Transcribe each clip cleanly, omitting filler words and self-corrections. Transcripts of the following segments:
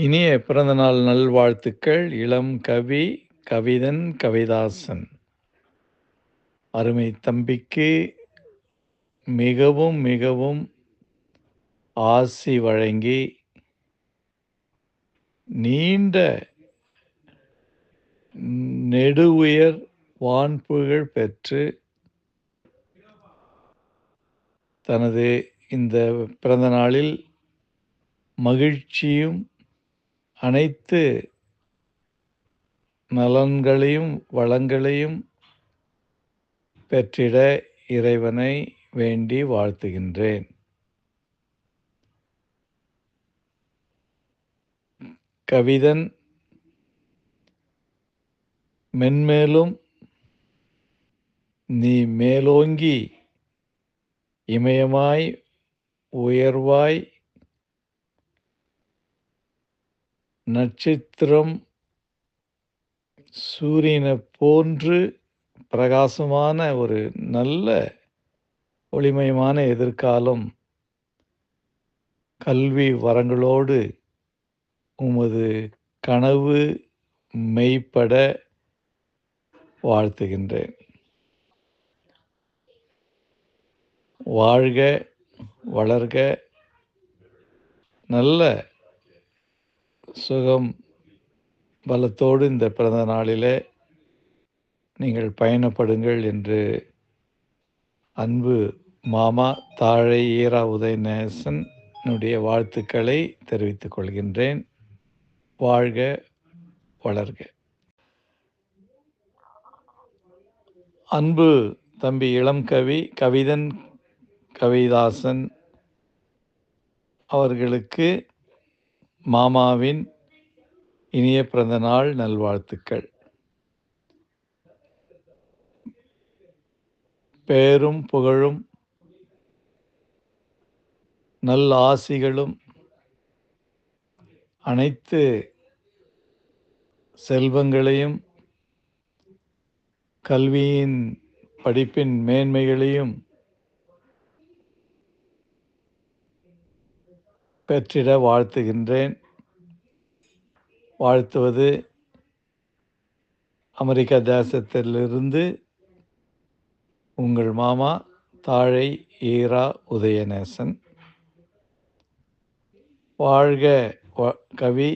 இனிய பிறந்தநாள் நல்வாழ்த்துக்கள். இளம் கவி கவிதன் கவிதாசன். அருமை தம்பிக்கு மிகவும் மிகவும் ஆசி வழங்கி, நீண்ட நெடுவுயர் வான்புகழ் பெற்று, தனது இந்த பிறந்த நாளில் மகிழ்ச்சியும், அனைத்து நலன்களையும், வளங்களையும் பெற்றிட இறைவனை வேண்டி வாழ்த்துகின்றேன். கவிதன் மென்மேலும் நீ மேலோங்கி இமயமாய் உயர்வாய் நட்சத்திரம் சூரியனைப் போன்று பிரகாசமான ஒரு நல்ல ஒளிமயமான எதிர்காலம் கல்வி வரங்களோடு உமது கனவு மெய்ப்பட வாழ்த்துகின்றேன். வாழ்க, வளர்க, நல்ல சுகம் பலத்தோடு இந்த பிறந்த நாளிலே நீங்கள் பயணப்படுங்கள் என்று அன்பு மாமா தாழை ஈரா உதயநேசனுடைய வாழ்த்துக்களை தெரிவித்துக் கொள்கின்றேன். வாழ்க, வளர்க. அன்பு தம்பி இளம் கவி கவிதன் கவிதாசன் அவர்களுக்கு மாமாவின் இனிய பிறந்தநாள் நல்வாழ்த்துக்கள். பேரும் புகழும் நல்ல ஆசிகளும் அனைத்து செல்வங்களையும் கல்வியின் படிப்பின் மேன்மைகளையும் பெற்றிட வாழ்த்துகின்றேன். வாழ்த்துவது அமெரிக்க தேசத்திலிருந்து உங்கள் மாமா தாழை ஈரா உதயநேசன். வாழ்க கவி,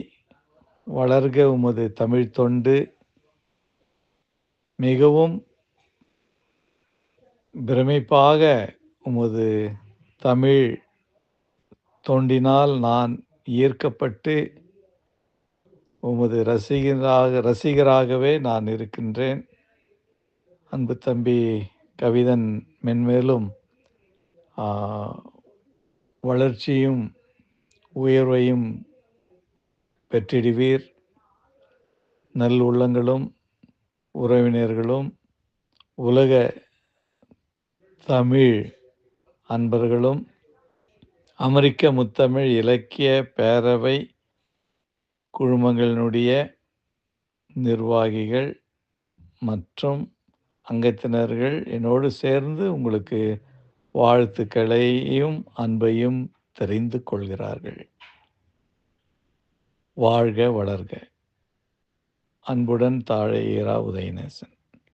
வளர்க உமது தமிழ் தொண்டு. மிகவும் பிரமிப்பாக உமது தமிழ் தொண்டினால் நான் ஈர்க்கப்பட்டு உமது ரசிகராகவே நான் இருக்கின்றேன். அன்பு தம்பி கவிதன் மென்மேலும் வளர்ச்சியும் உயர்வையும் பெற்றிடுவீர். நல்லுள்ளங்களும் உறவினர்களும் உலக தமிழ் அன்பர்களும் அமெரிக்க முத்தமிழ் இலக்கிய பேரவை குழுமங்களினுடைய நிர்வாகிகள் மற்றும் அங்கத்தினர்கள் என்னோடு சேர்ந்து உங்களுக்கு வாழ்த்துக்களையும் அன்பையும் தெரிந்து கொள்கிறார்கள். வாழ்க, வளர்க. அன்புடன் தாழை ஈரா உதயநேசன்.